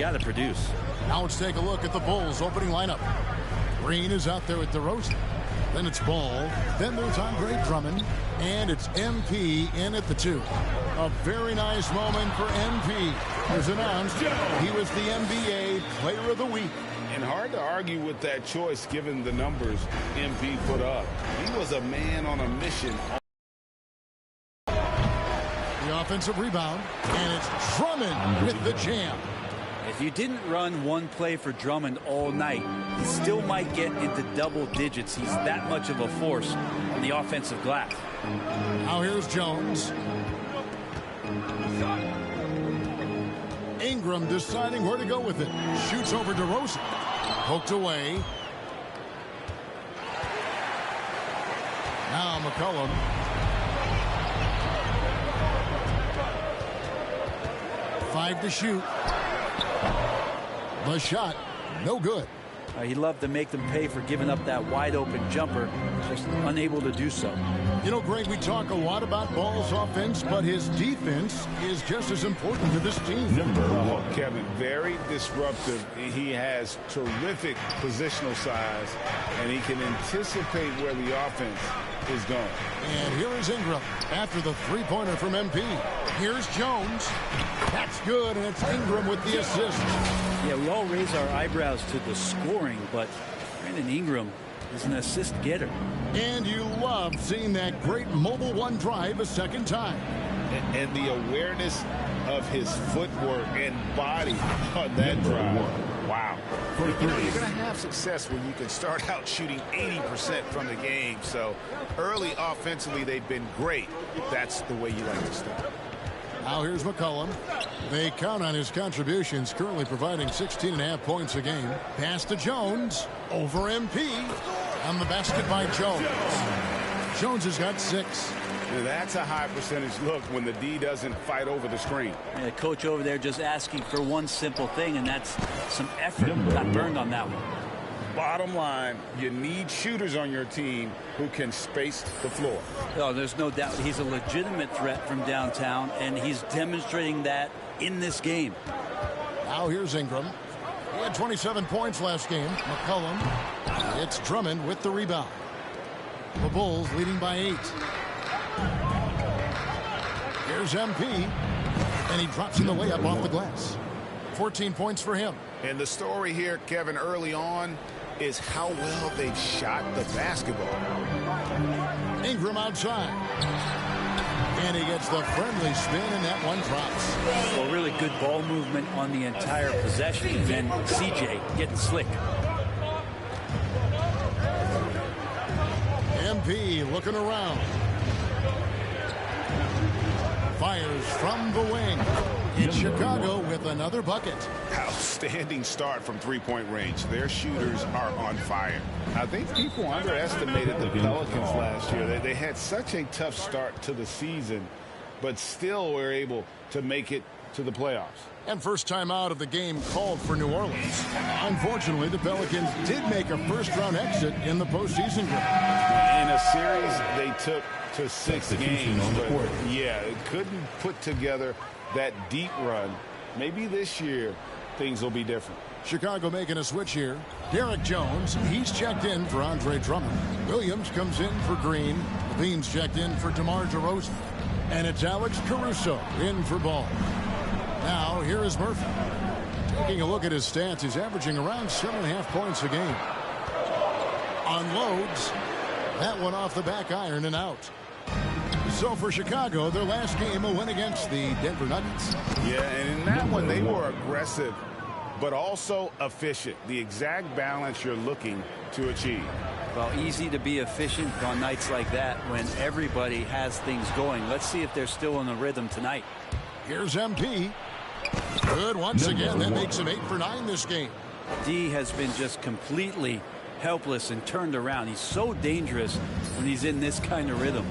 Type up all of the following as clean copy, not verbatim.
got to produce. Now let's take a look at the Bulls opening lineup. Green is out there with DeRozan. Then it's Ball. Then there's Andre Drummond. And it's MP in at the 2. A very nice moment for MP. As announced, he was the NBA Player of the Week. And hard to argue with that choice given the numbers MP put up. He was a man on a mission. The offensive rebound. And it's Drummond with the jam. If you didn't run one play for Drummond all night, he still might get into double digits. He's that much of a force on the offensive glass. Now here's Jones. Ingram deciding where to go with it. Shoots over DeRozan. Poked away. Now McCollum. Five to shoot. The shot, no good. He loved to make them pay for giving up that wide-open jumper, just unable to do so. You know, Greg, we talk a lot about Ball's offense, but his defense is just as important to this team. Well, Kevin, very disruptive. He has terrific positional size, and he can anticipate where the offense is going. And here is Ingram after the three-pointer from MP. Here's Jones. That's good, and it's Ingram with the assist. Yeah, we all raise our eyebrows to the scoring, but Brandon Ingram is an assist getter. And you love seeing that great mobile one drive a second time. And the awareness of his footwork and body on that drive. Wow. You know, you're going to have success when you can start out shooting 80% from the game. So early offensively, they've been great. That's the way you like to start. Now here's McCollum. They count on his contributions, currently providing 16.5 points a game. Pass to Jones. Over MP. On the basket by Jones. Jones has got 6. Now that's a high percentage look when the D doesn't fight over the screen. Yeah, the coach over there just asking for one simple thing, and that's some effort. Got burned on that one. Bottom line, you need shooters on your team who can space the floor. Oh, there's no doubt he's a legitimate threat from downtown, and he's demonstrating that in this game. Now here's Ingram. He had 27 points last game. McCollum. It's Drummond with the rebound. The Bulls leading by 8. Here's MP. And he drops in the layup off the glass. 14 points for him. And the story here, Kevin, early on is how well they've shot the basketball. Ingram outside. And he gets the friendly spin, and that one drops. Well, really good ball movement on the entire possession, and then CJ getting slick. MP looking around. Fires from the wing. It's Chicago with another bucket. Outstanding start from three-point range. Their shooters are on fire. I think people underestimated the Pelicans last year. They had such a tough start to the season, but still were able to make it to the playoffs. And first time out of the game called for New Orleans. Unfortunately, the Pelicans did make a first-round exit in the postseason. In a series they took to 6 games, but yeah, it couldn't put together that deep run. Maybe this year things will be different. Chicago making a switch here. Derek Jones, he's checked in for Andre Drummond. Williams comes in for Green. Levine's checked in for DeMar DeRozan. And it's Alex Caruso in for Ball. Now here is Murphy. Taking a look at his stats, he's averaging around 7.5 points a game. Unloads. That one off the back iron and out. So for Chicago, their last game, a win against the Denver Nuggets. Yeah, and in that one, they were aggressive, but also efficient. The exact balance you're looking to achieve. Well, easy to be efficient on nights like that when everybody has things going. Let's see if they're still in the rhythm tonight. Here's MP. Good once again. That makes him 8 for 9 this game. D has been just completely helpless and turned around. He's so dangerous when he's in this kind of rhythm.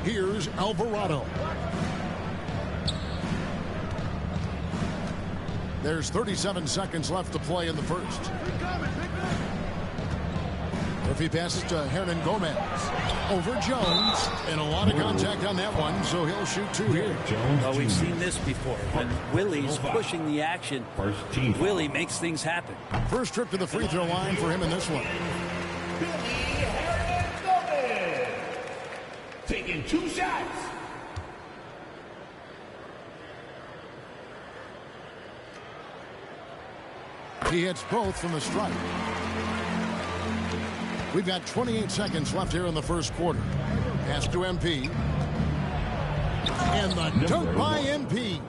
Here's Alvarado. There's 37 seconds left to play in the first. Murphy passes to Hernan Gomez. Over Jones. And a lot of contact on that one, so he'll shoot 2 here. Well, we've seen this before. When Willie's pushing the action, Willie makes things happen. First trip to the free throw line for him in this one. Taking 2 shots. He hits both from the stripe. We've got 28 seconds left here in the first quarter. Pass to MP. And the dunk by MP.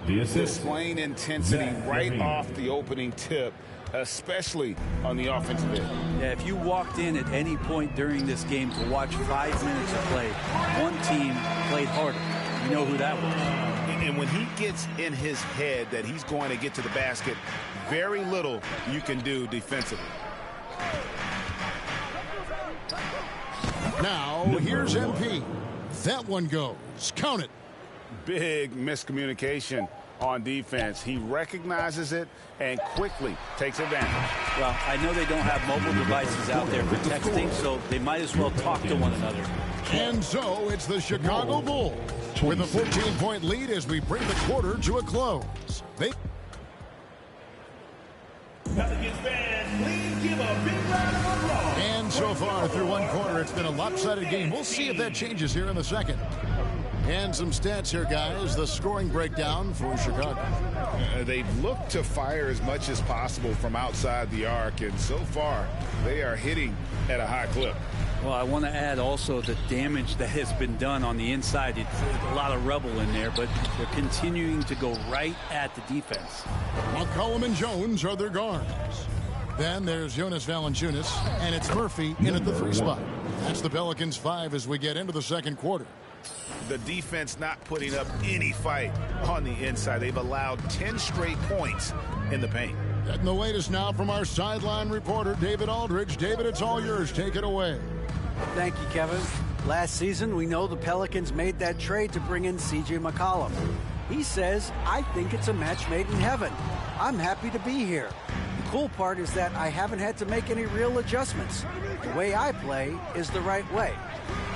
Displaying intensity right off the opening tip, especially on the offensive end. Yeah, if you walked in at any point during this game to watch 5 minutes of play, one team played harder. You know who that was. And when he gets in his head that he's going to get to the basket, very little you can do defensively. Now, here's MP. That one goes. Count it. Big miscommunication on defense. He recognizes it and quickly takes advantage. Well, I know they don't have mobile devices out there for texting, so they might as well talk to one another. And so it's the Chicago Bulls with a 14-point lead as we bring the quarter to a close. Pelicans fans, please give a big round of applause. And so far through one quarter, it's been a lopsided game. We'll see if that changes here in the second. And some stats here, guys. The scoring breakdown for Chicago. They've looked to fire as much as possible from outside the arc, and so far they are hitting at a high clip. Well, I want to add also the damage that has been done on the inside. It's a lot of rubble in there, but they're continuing to go right at the defense. McCollum and Jones are their guards. Then there's Jonas Valanciunas, and it's Murphy in at the 3 spot. That's the Pelicans 5 as we get into the second quarter. The defense not putting up any fight on the inside. They've allowed 10 straight points in the paint. Getting the latest now from our sideline reporter, David Aldridge. David, it's all yours. Take it away. Thank you, Kevin. Last season, we know the Pelicans made that trade to bring in C.J. McCollum. He says, I think it's a match made in heaven. I'm happy to be here. The cool part is that I haven't had to make any real adjustments. The way I play is the right way.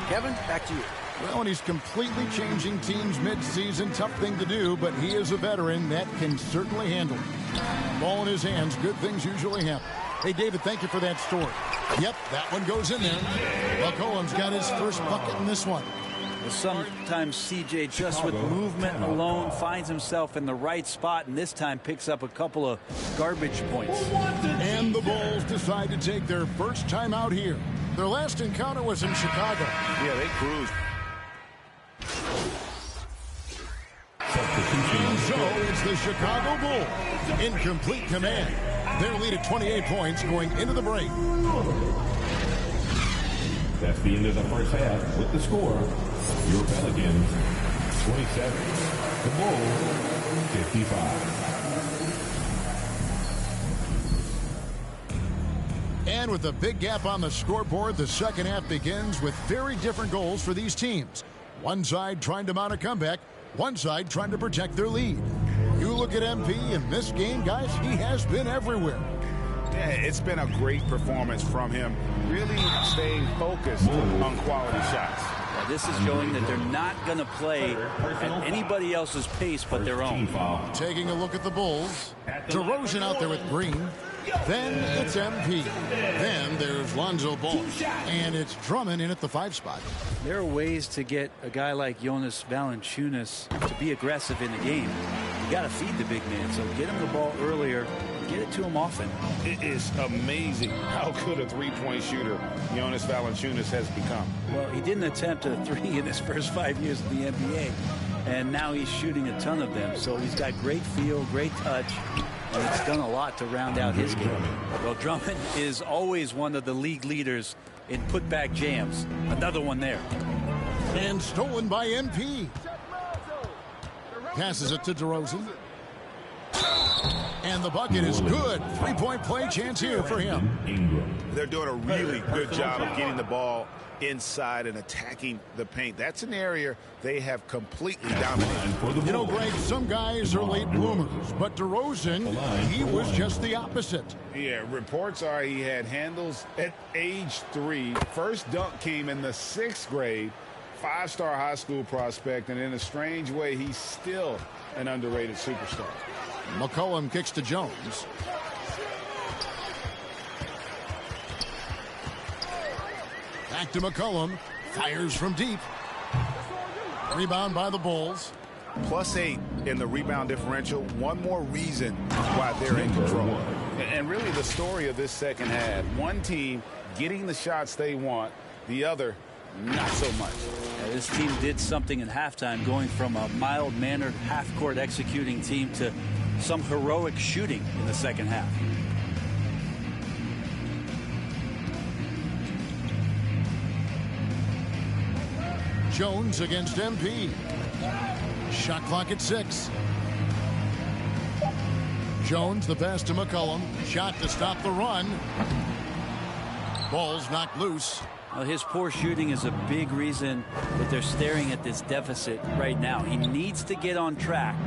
Kevin, back to you. Well, and he's completely changing teams mid-season. Tough thing to do, but he is a veteran that can certainly handle it. Ball in his hands, good things usually happen. Hey, David, thank you for that story. Yep, that one goes in there. McCollum's got his first bucket in this one. Well, sometimes CJ just with movement alone finds himself in the right spot, and this time picks up a couple of garbage points. And the Bulls decide to take their first time out here. Their last encounter was in Chicago. Yeah, they cruised. And so it's the Chicago Bulls in complete command. Their lead at 28 points going into the break. That's the end of the first half with the score. Your Pelicans, 27. The Bulls, 55. And with a big gap on the scoreboard, the second half begins with very different goals for these teams. One side trying to mount a comeback, one side trying to protect their lead. You look at MP in this game, guys, he has been everywhere. Yeah, it's been a great performance from him, really staying focused on quality shots. Well, this is showing that they're not going to play at anybody else's pace but their own. Taking a look at the Bulls. DeRozan out there with Green. Then it's MP. Then there's Lonzo Ball. And it's Drummond in at the 5 spot. There are ways to get a guy like Jonas Valanciunas to be aggressive in the game. You got to feed the big man, so get him the ball earlier, get it to him often. It is amazing how good a three-point shooter Jonas Valanciunas has become. Well, he didn't attempt a 3 in his first 5 years in the NBA, and now he's shooting a ton of them. So he's got great feel, great touch, and it's done a lot to round out his game. Well, Drummond is always one of the league leaders in putback jams. Another one there. And stolen by MP. Passes it to DeRozan. And the bucket is good. 3-point play chance here for him. They're doing a really good job of getting the ball inside and attacking the paint. That's an area they have completely dominated. You know, Greg, some guys are late bloomers, but DeRozan, he was just the opposite. Yeah, reports are he had handles at age 3. First dunk came in the 6th grade. 5-star high school prospect, and in a strange way, he's still an underrated superstar. McCollum kicks to Jones. Back to McCollum. Fires from deep. Rebound by the Bulls. +8 in the rebound differential. One more reason why they're in control. And really the story of this second half. One team getting the shots they want, the other not so much. Yeah, this team did something in halftime, going from a mild-mannered half-court executing team to some heroic shooting in the second half. Jones against MP. Shot clock at 6. Jones, the pass to McCollum. Shot to stop the run. Ball's knocked loose. Well, his poor shooting is a big reason that they're staring at this deficit right now. He needs to get on track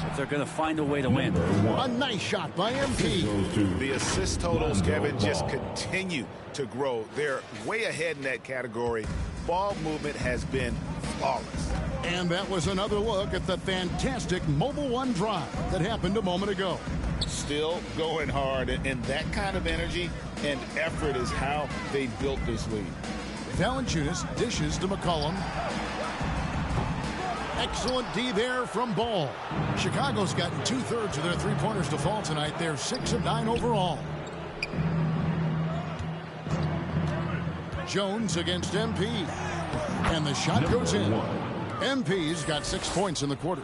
if they're going to find a way to win. A nice shot by MP. The assist totals, Kevin, just continue to grow. They're way ahead in that category. Ball movement has been flawless. And that was another look at the fantastic Mobile One drive that happened a moment ago. Still going hard, and that kind of energy and effort is how they built this lead. Valanciunas dishes to McCollum. Excellent D there from Ball. Chicago's gotten 2/3 of their three-pointers to fall tonight. They're 6 of 9 overall. Jones against MP. And the shot goes in. MP's got 6 points in the quarter.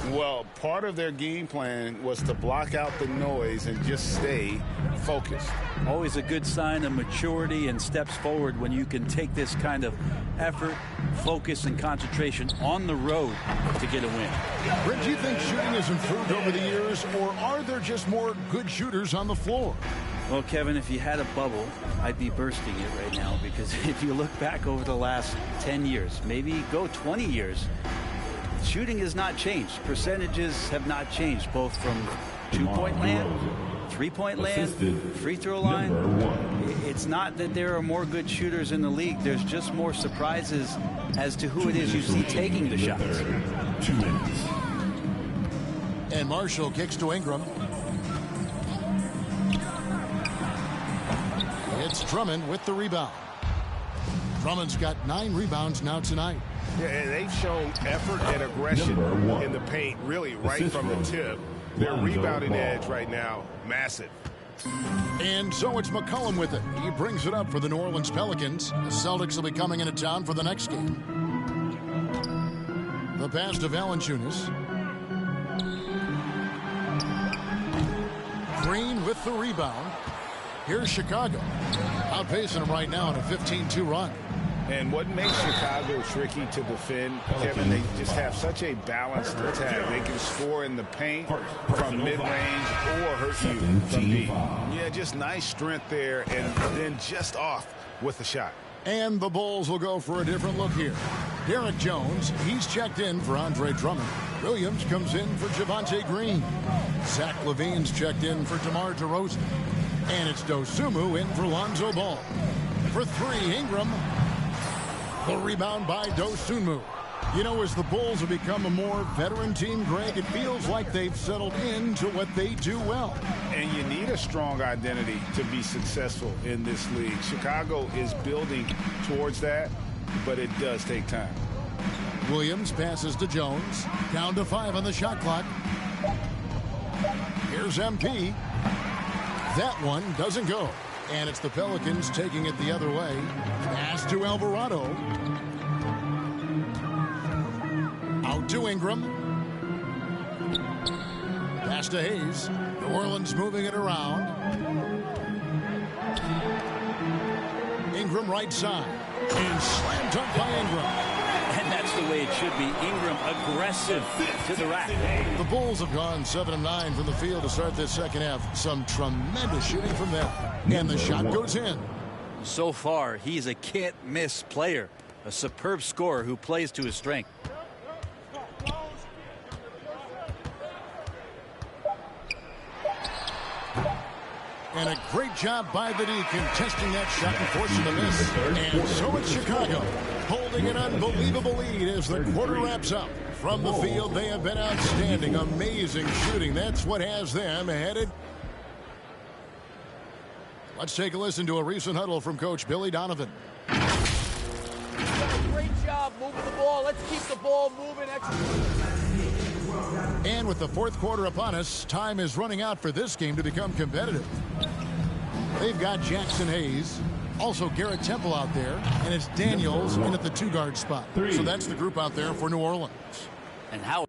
Well, part of their game plan was to block out the noise and just stay focused. Always a good sign of maturity and steps forward when you can take this kind of effort, focus, and concentration on the road to get a win. Brent, do you think shooting has improved over the years, or are there just more good shooters on the floor? Well, Kevin, if you had a bubble, I'd be bursting it right now, because if you look back over the last 10 years, maybe go 20 years, shooting has not changed. Percentages have not changed, both from two-point land, three-point land, free throw line. It's not that there are more good shooters in the league. There's just more surprises as to who it is you see taking the shots. 2 minutes. And Marshall kicks to Ingram. It's Drummond with the rebound. Drummond's got 9 rebounds now tonight. Yeah, and they've shown effort and aggression in the paint, really right from the tip. Their rebounding edge right now, massive. And so it's McCollum with it. He brings it up for the New Orleans Pelicans. The Celtics will be coming into town for the next game. The pass to Valanciunas. Green with the rebound. Here's Chicago. Outpacing them right now in a 15-2 run. And what makes Chicago tricky to defend, Kevin, they just have such a balanced attack. They can score in the paint from mid-range or hurt you from deep. Yeah, just nice strength there, and then just off with the shot. And the Bulls will go for a different look here. Derek Jones, he's checked in for Andre Drummond. Williams comes in for Javonte Green. Zach LaVine's checked in for DeMar DeRozan. And it's Dosunmu in for Lonzo Ball. For 3, Ingram. The rebound by Dosunmu. You know, as the Bulls have become a more veteran team, Greg, it feels like they've settled into what they do well. And you need a strong identity to be successful in this league. Chicago is building towards that, but it does take time. Williams passes to Jones. Down to 5 on the shot clock. Here's MP. That one doesn't go. And it's the Pelicans taking it the other way. Pass to Alvarado. Out to Ingram. Pass to Hayes. New Orleans moving it around. Ingram right side. And slam dunk by Ingram. And that's the way it should be. Ingram aggressive to the rack. The Bulls have gone 7 of 9 from the field to start this second half. Some tremendous shooting from them. And the shot goes in. So far, he's a can't-miss player, a superb scorer who plays to his strength. And a great job by the D contesting that shot and forcing the miss. And so it's Chicago holding an unbelievable lead as the quarter wraps up. From the field, they have been outstanding. Amazing shooting. That's what has them headed. Let's take a listen to a recent huddle from Coach Billy Donovan. You've done a great job moving the ball. Let's keep the ball moving. And with the fourth quarter upon us, time is running out for this game to become competitive. They've got Jackson Hayes, also Garrett Temple out there, and it's Daniels in at the two-guard spot. So that's the group out there for New Orleans. And how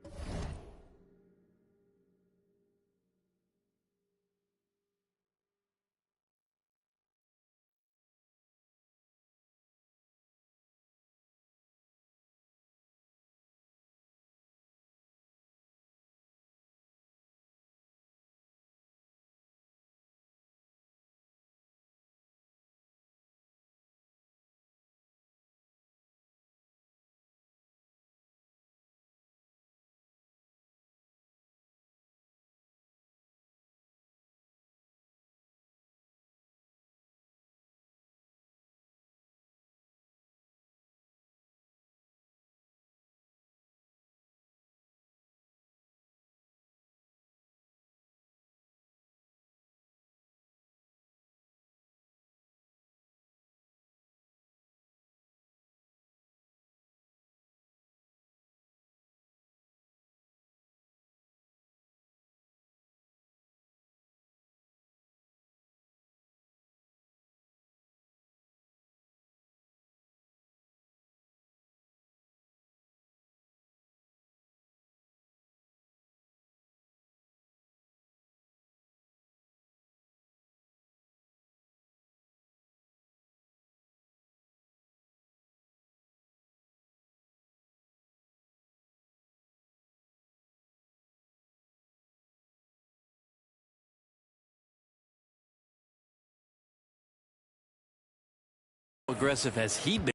aggressive has he been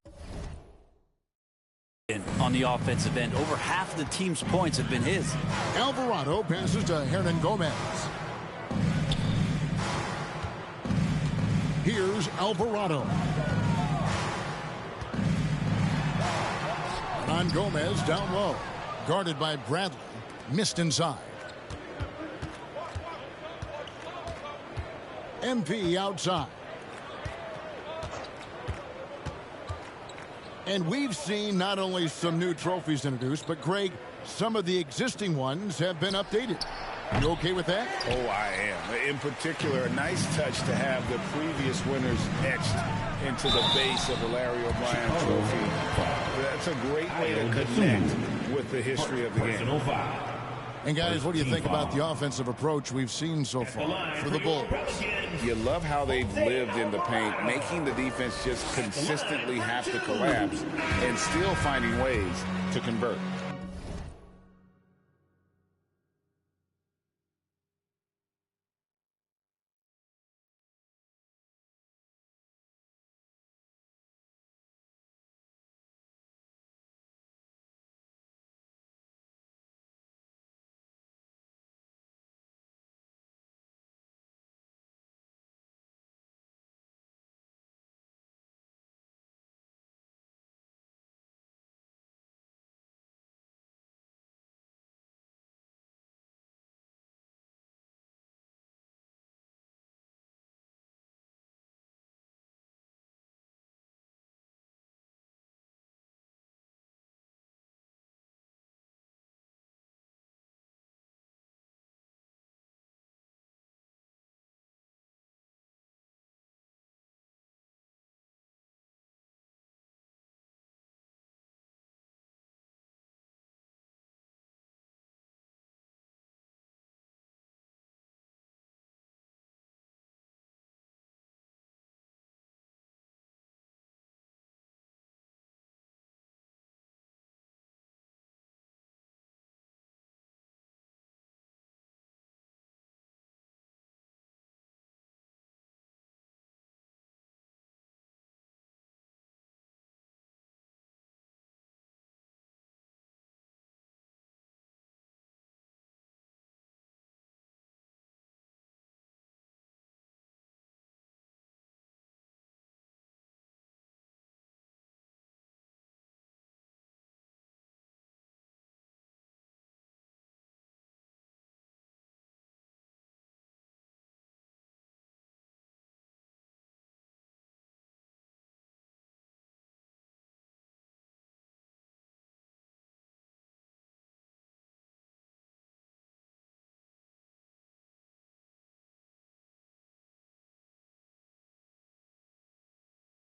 on the offensive end? Over half the team's points have been his. Alvarado passes to Hernan Gomez. Here's Alvarado. On Gomez down low. Guarded by Bradley. Missed inside. MP outside. And we've seen not only some new trophies introduced, but Greg, some of the existing ones have been updated. You okay with that? Oh, I am. In particular, a nice touch to have the previous winners etched into the base of the Larry O'Brien trophy. That's a great way to connect with the history of the game. And guys, what do you think about the offensive approach we've seen so far for the Bulls? You love how they've lived in the paint, making the defense just consistently have to collapse and still finding ways to convert.